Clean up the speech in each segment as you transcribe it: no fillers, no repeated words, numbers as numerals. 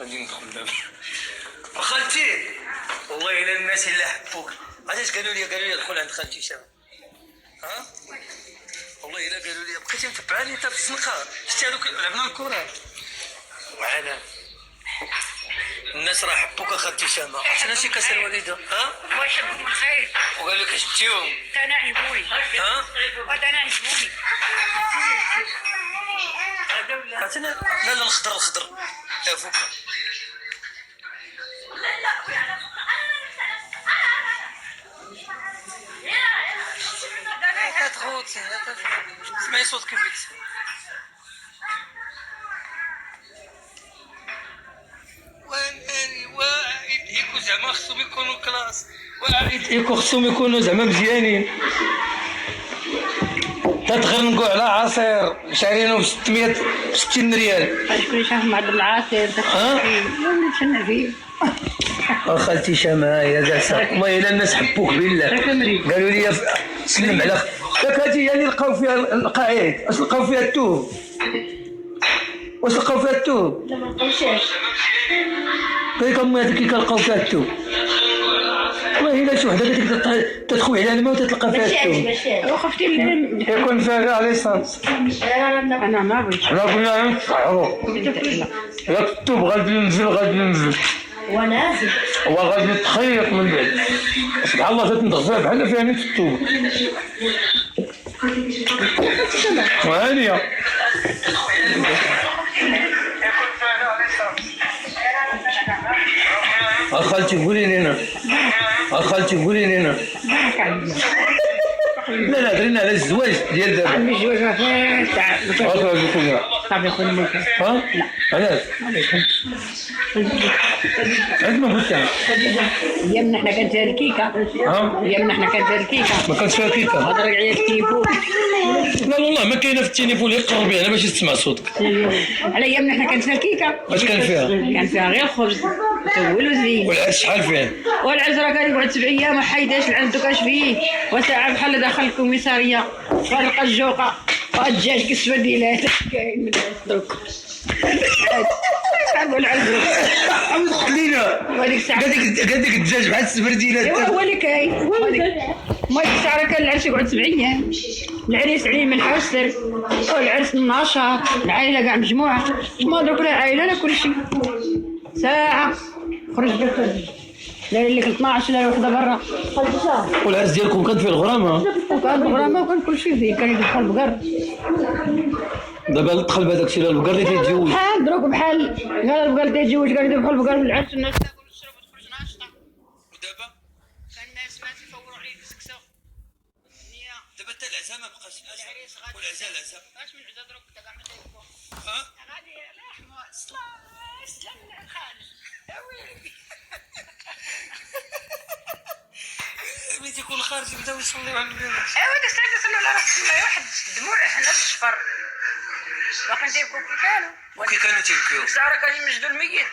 غادي ندخل دابا. خالتي والله الا الناس اللي حبوك علاش قالوا لي دخل عند خالتي هشام. ها والله الا قالوا لي بقيتي متبعاني انت في الزنقه. شتي هذوك لعبنا الكره معنا الناس راه حبوك خالتي هشام. شنو شي كاس الوالده؟ ها الله يحبهم بالخير. وقال لك شفتيهم؟ انا عجبوني. ها انا عجبوني. عرفتنا. لا الخضر لا فوق. تخوتي سمعي صوت كيف يتسمع. واعد يكون زعما خصهم يكونوا كلاس. واعد يكون خصهم يكونوا زعما مزيانين. تتغرنقوا على عصير شارينه ب 660 ريال. شكون شاف معدل العصير؟ ها؟ شنو فيه؟ خالتي شمعة يا زعسا والله الا الناس حبوك بالله. قالوا لي سلم على داك هادي هي اللي لقاو فيها القاعد. اش لقاو فيها التوب؟ واش لقاو فيها التوب؟ لا ما لقاوش. كيف امي هذيك اللي كنلقاو فيها التوب؟ والله الا شي وحده قالت لك تدخل على الماء وتتلقى فيها التوب. وخفتي يكون فيها كاع ليسانس. انا ما بغيتش. حنا كنا نصحرو ياك التوب غادي ينزل ونازل هو غادي يتخيط من بعد. سبحان الله جات ندغزها بحال فيها نيت التوب. وهانيه خالتي قولي لنا لا درنا على الزواج ديال دابا. عندي جوج ما فيهاش صافي صافي خويا ممكن. ها علاش عندنا بوتان ايامنا حنا كانت هذه الكيكه. ها ايامنا حنا كانت هذه الكيكه. ما كانش فيها كيكه. هضرك على التليفون. لا والله ما كاينه في التليفون اللي قربي انا باش تسمع صوتك. على ايامنا حنا كانت فيها الكيكه. اش كان فيها؟ كان فيها غير الخبز والوزين. والعرس شحال فيه؟ والعرس راه كان يقعد 7 ايام ما حيداش العرس دوكاش فيه. وساعه بحال دخل الكوميساريه فرق الجوقه والدجاج كسبه ديالات كاين من العرس دوك. صعب العرس خلينا وهذيك الساعه قال لك الدجاج بحال السبرديلات. هو اللي كاين. ما ديك الساعه كان العرس يقعد 7 ايام. العريس عليه من حوسر والعرس النشاط العائله كاع مجموعه. ما دوك لا عائله لا كلشي. ساعه خرج بك لا لك 12 لا وحده برا. والعرس ديالكم كان فيه الغرامه؟ وكان الغرامه وكان كلشي فيه. كان يدخل البقر. دابا دخل بهذاك الشيء البقر اللي تيتزوج. بحال دروك بحال قال البقر تيتزوج قال يذبحوا البقر في العرس. الناس تاكل وتشرب وتخرج ناشطه. ودابا كان الناس ما تيفوروا عليه الكسكسه. دابا حتى العزاء ما بقاش. والعزاء اش من عزا دروك كاع ما تيبقوا. ها غادي لحمه سلايس جنة الخارج. ملي تيكون خارج يبداو يصليو على النبي. ايوا ديك الساعه يصلوا على راسك الله واحد الدموع حنا الصفر. باقي تيبكوا كي كانوا. كي كانوا تيبكيو؟ ديك الساعه كانوا يمجدوا الميت.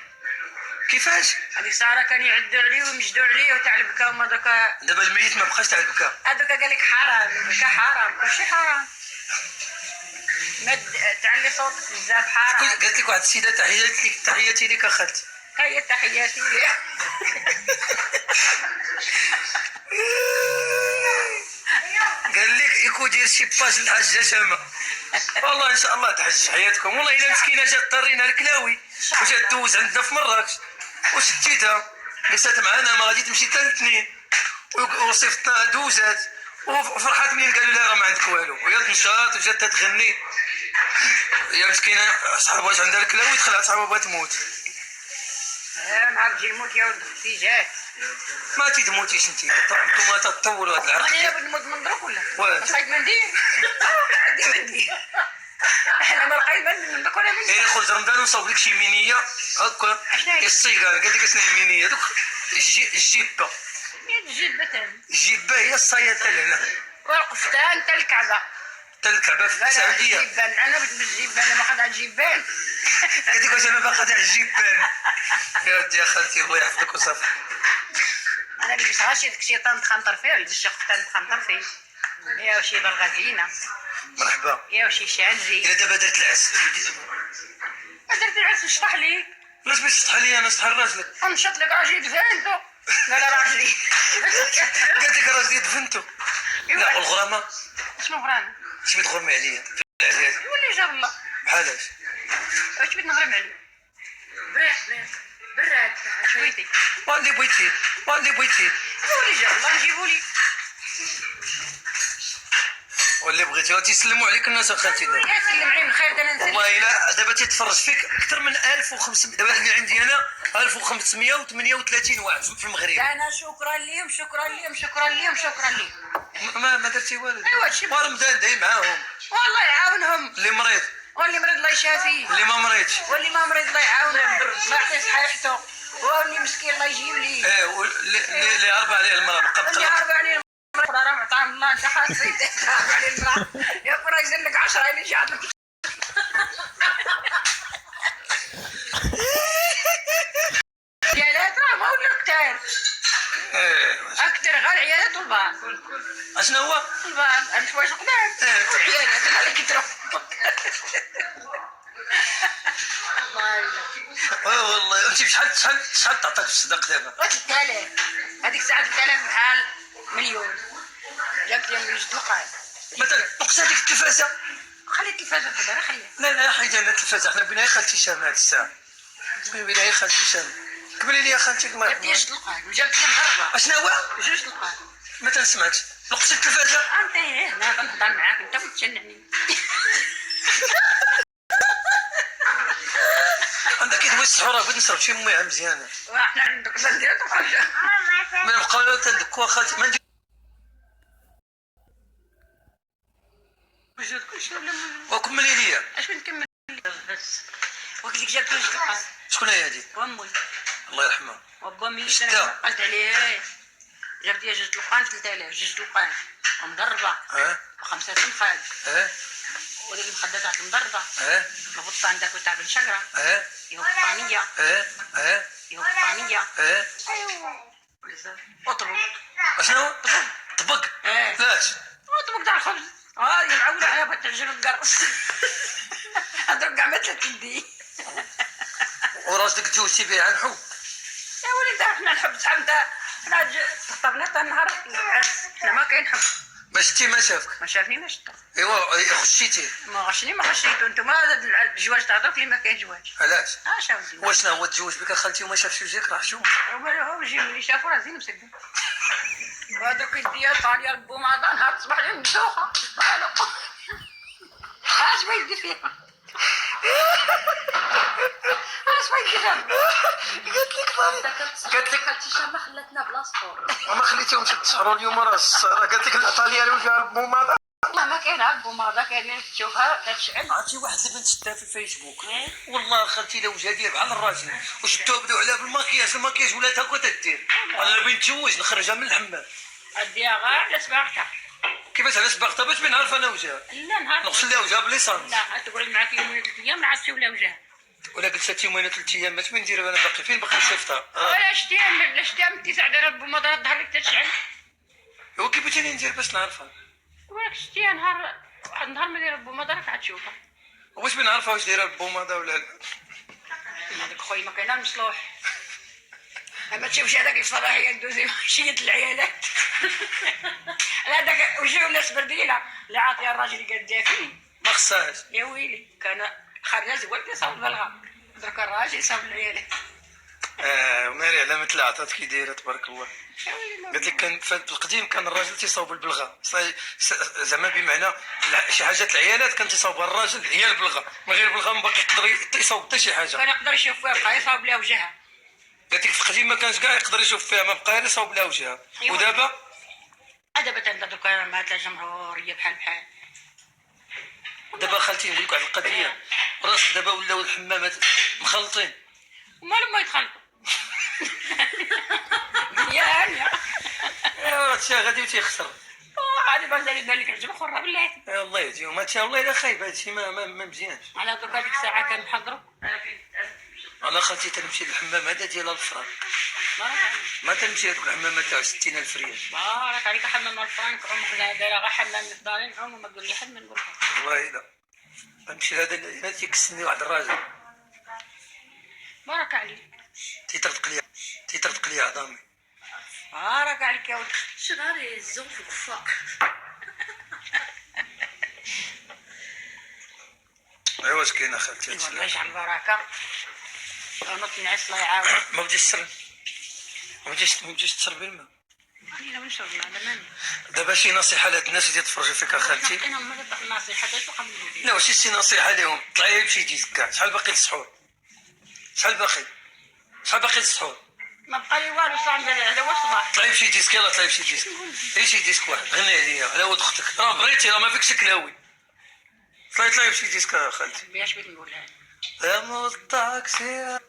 كيفاش؟ هذيك الساعه كانوا يعدوا عليه ويمجدوا عليه وتاع البكا وما دوكا. دابا الميت ما بقاش تاع البكا. هذوك قال لك حرام البكا حرام كلشي حرام. ما تعلي صوتك بزاف حرام. قالت لك واحد السيده تحياتي لك اخالتي. هي تحياتي ليه. قال لك يكون دير شي باج للحاجه شامه. والله ان شاء الله تحج حياتكم. والله الا مسكينه جات طرينا الكلاوي وجات دوز عندنا في مراكش وشتيتها جلست معنا ما غادي تمشي حتى الاثنين وصيفطناها دوزات وفرحات منين قالوا لها راه ما عندك والو وهي تنشاط وجات تتغني. يا مسكينه صحابها واش عندها الكلاوي دخلها صحابها بغات تموت. نهار تجي الموت يا ولد اختي جات. ما تموتيش انت. نتوما تطولوا هذا العرق. انا بغيت نموت من دروك ولا؟ واش؟ بقيت ما ندير. عندي ما ندير. احنا ما لقيت ما ندير ولا من. يعني خرج رمضان ونصاوب لك شي مينيه هكا. الصيغه قال لك اسمها مينيه دوك الجيبه. الجيبه ثاني. الجيبه هي الصياطه لهنا. والقفطان حتى الكعبه. حتى الكعبه في السعوديه. الجيبان انا بغيت بالجيبان انا باقي على الجيبان. قلت لك واش انا باقي على الجيبان. يا ودي يا خالتي الله يحفظك وصافي. انا اللي بصغاشي داك الشيطان تخنطر فيه ولا الشيخ تخنطر فيه. يا وشي بالغزينه. مرحبا. يا وشي شانزي. الا دابا درت العرس. درت العرس نشطح ليك. علاش باش تشطح عليا انا شطح راجلك؟ نشط لك راجلي دفنتو. لا راجلي. قالت لك راجلي دفنتو. لا والغرامه شنو غرام؟ اش بغيت تغرمي عليا في العزاز؟ ولي جاب الله. بحالاش؟ اش بغيت نغرم عليه؟ براد شويتي. واللي بغيتي واللي بغيتي ولي جاب الله نجيبولي. واللي بغيتي تيسلموا عليك الناس اخاتي دابا. يا سلم عليه من خير انا نسلم. والله الا دابا تيتفرج فيك اكثر من 1500. دابا اللي عندي انا 1538 واحد في المغرب. انا شكرا لهم شكرا لهم شكرا لهم شكرا لهم. ما درتي والو. ايوا هادشي ورمضان داي معاهم. والله يعاونهم. اللي مريض واللي مريض الله يشافيه. اللي ما مريضش. واللي ما مريض الله يعاونه. الله يعطيه صحيحته. واللي مسكين الله يجيب ليه. ايه اللي عرف عليه المراه بقى اللي عرف عليه المرأة راه معطاهم الله انت حاسين عرف عليه المرأة. يا كره يزن لك 10 اللي جات لك. عيالات راه ما ولا كتار. اكثر غير عيالات والبعض. اشنو هو؟ البعض الحوايج قدام والعيالات على كترهم. والله انت شحال تعطيك في الصدق دابا؟ 3000. هذيك الساعه 3000 بحال مليون. جابت لي من جوج دقائق. مثلا نقص هذيك التلفازه. خلي التلفازه دابا خليها. لا حيد انا التلفازه. حنا بينا خالتي هذه الساعه. بينا خالتي هشام. قبلي لي خالتي الله جابت لي يرحمها. جوج دقائق وجابت لي مغربه. اشنو هو؟ جوج دقائق. ما تنسمعكش. نقص التلفازه. انت هنا كنهضر معاك انت وتشنعني. عندك كيدوي السحوره بغيت نشرب شي مياه مزيانه. وحنا عندك نديرو تخرج. ما نبقاو لا تندكوا خالتي ما ندير. وجود كلشي ولا وكملي لي. اش نكمل بس. وقلت لك جابت لي جوج دقائق. شكون هي هادي؟ وامي الله يرحمها. وبامي شتا. انا قلت عليه. جابت لي جوج دقائق 3000 جوج دقائق ومضربه. وخمسة تنفاد. وديك المخدة تاعك مضربة. البطة عندك تاع بن شقرة. يهو بطانية. يهو بطانية. ايوا اطلب. اشنو؟ طبق. لاش؟ اطلب تاع الخبز. ينعولوا عليها بغات تعجن القرص. هذوك كاع ما تلدي. وراجلك تزوجتي به عن حب. يا وليدي حنا نحب صحاب انت. حنا خطبنا حتى النهار العرس. حنا ما كاين حب. ما شتي ما شافك. ما شافني ما شتا. ايوا خشيتي. ما غشني ما خشيتو. نتوما الجواج تاع دوك اللي ما كاين جواج. علاش؟ شاو زين. واشنا هو تزوج بك خالتي وما شافش وجهك راه شوف. هو يجي ملي شافو راه زين مسكين. وهذوك الديال طاليا البوماضه نهار تصبح لهم مدوخه. اش بغيت دير فيها؟ اش بغيت دير فيها؟ قالت لك خالتي شامه خلاتنا بلا صفور. ما خليتيهمش تسهروا اليوم راه قالت لك الطاليه اللي فيها البوماضه. والله ما كاين عاد البوماضه كاينين تشوفها تتشعل. عرفتي واحد البنت شفتها في الفيسبوك. والله خالتي لا وجهها ديال بحال الراجل وشفتوها بداو عليها بالماكياج. الماكياج ولات هكا تدير. انا بغيت نتزوج نخرجها من الحمام. اديها غير على صباغتها. كيفاش علاش باغتها باش ما نعرف انا وجهها. لا نهار نغسل لها وجهها بليسانس. لا تقعد معاك يومين 3 ايام عاد تولي وجهها. ولا جلست يومين 3 ايام ما ندير انا باقي فين باقي نصيفطها. ولا شتي من 9 دار البوماضه الظهر لك تتشعل. هو كيف بغيتيني ندير باش نعرفها؟ ولك شتي نهار واحد النهار ما داير البوماضه راك عتشوفها. واش بنعرفها واش دايره البوماضه ولا لا؟ هذاك خويا ما كاين المصلوح. ما تشوفش هذاك الصلاحيه دوزي شيد العيالات. هذاك وجهه ناس برديله لا عاطيه الراجل اللي قال دافي. ما خصهاش. يا ويلي كان خارجه زوجت يصاوب بالغا. درك الراجل يصاوب العيالات. وناري على مثل عطات كي دايره تبارك الله. قالت لك كان في القديم كان الراجل تيصاوب البلغه زعما بمعنى شي حاجات العيالات كان تيصاوبها الراجل هي البلغه من غير البلغه ما باقي يقدر يصاوب حتى شي حاجه. كان يقدر يشوف فيها بقى يصاوب لها وجهها. قالت لك في القديم ما كانش كاع يقدر يشوف فيها ما بقى غير يصاوب لها وجهها. ودابا دابا تنبدا دوكا مات جمهوريه بحال دابا خالتي نقول لك واحد القضيه. راس دابا ولاو الحمامات مخلطين. ومالهم ما يتخلطوا. يا هانيه. ايوا هادشي غادي وتيخسر. عادي بان لك الجبل خرا بالله. الله يهديهم هادشي والله الا خايب هادشي ما مزيانش. على دوك هذيك الساعه كان محضروا. انا خالتي تنمشي للحمام هذا ديال الفران. ما تنمشي لهذوك الحمامات تاع 60,000 ريال. بارك عليك حمام الفرانك عمرك دايره غير حمام الدارين عمرك ما تقول لي حد ما نقولها. والله لا نمشي لهذا اللي تيكسني واحد الراجل. بارك عليك. تيطرطق لي عظامي. بارك عليك يا ولدي. شناري الزوم في الفاق. ايوا واش كاين اخالتي؟ والله يجعل البركه. انا تنعس الله يعاون. ما بديش تسرب، ما بديش تسربي الماء. انا ونشرب الماء على مالي. دابا شي نصيحه لهاد الناس اللي تتفرجوا فيك اخالتي. انا ما نصيحه حتى قبل الفيديو. لا واش شي نصيحه ليهم؟ طلعي بشي جيز كاع. شحال باقي للسحور؟ شحال باقي للسحور؟ ما بقى لي والو صاع على واش صباح. طلعي بشي ديسك، يلاه طلعي بشي ديسك. اي شي ديسك واحد غني عليا على ود اختك، راه بغيتي، راه ما فيكش كلاوي. طلعي بشي ديسك اخالتي. بياش بغيت نقول لها. يا مول الطاكسي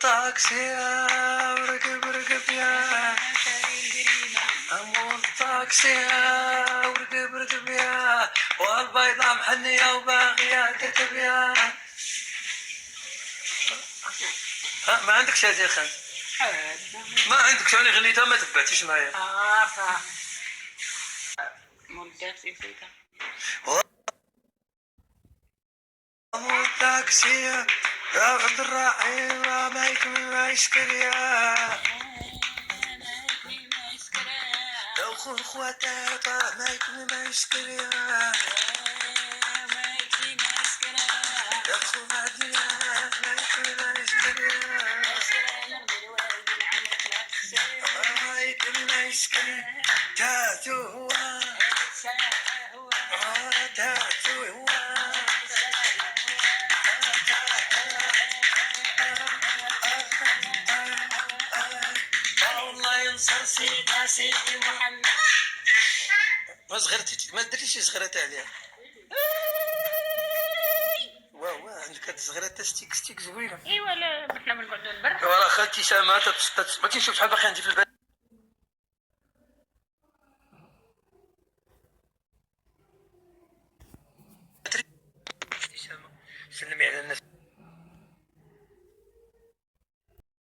ورقب يا مول الطاكسي ورقب يا والبيضة محنية وباغية تركب يا. ها ما عندكش هذه خان؟ ما عندكش، انا غنيتها ما تبعتيش معايا. عارفه مدات في فيك. مول الطاكسي يا عبد الرحيم ما يكمل ما يشكر يا لو خون خواتات ما يكمل ما يشكر يا لو خون عديات ما يكمل ما يشكر يا ما يكمل ما يشكر تاتو هو تاتو هو والله ينصر سيدي محمد. ما صغرتي ما درتيش صغرت عليها. واه عندك هاد الصغيرة ستيك زوينة. ايوا لا حنا من بعد البر. وراه خالتي سامة ما تنشوف شحال باقي عندي في البال. سلمي على الناس.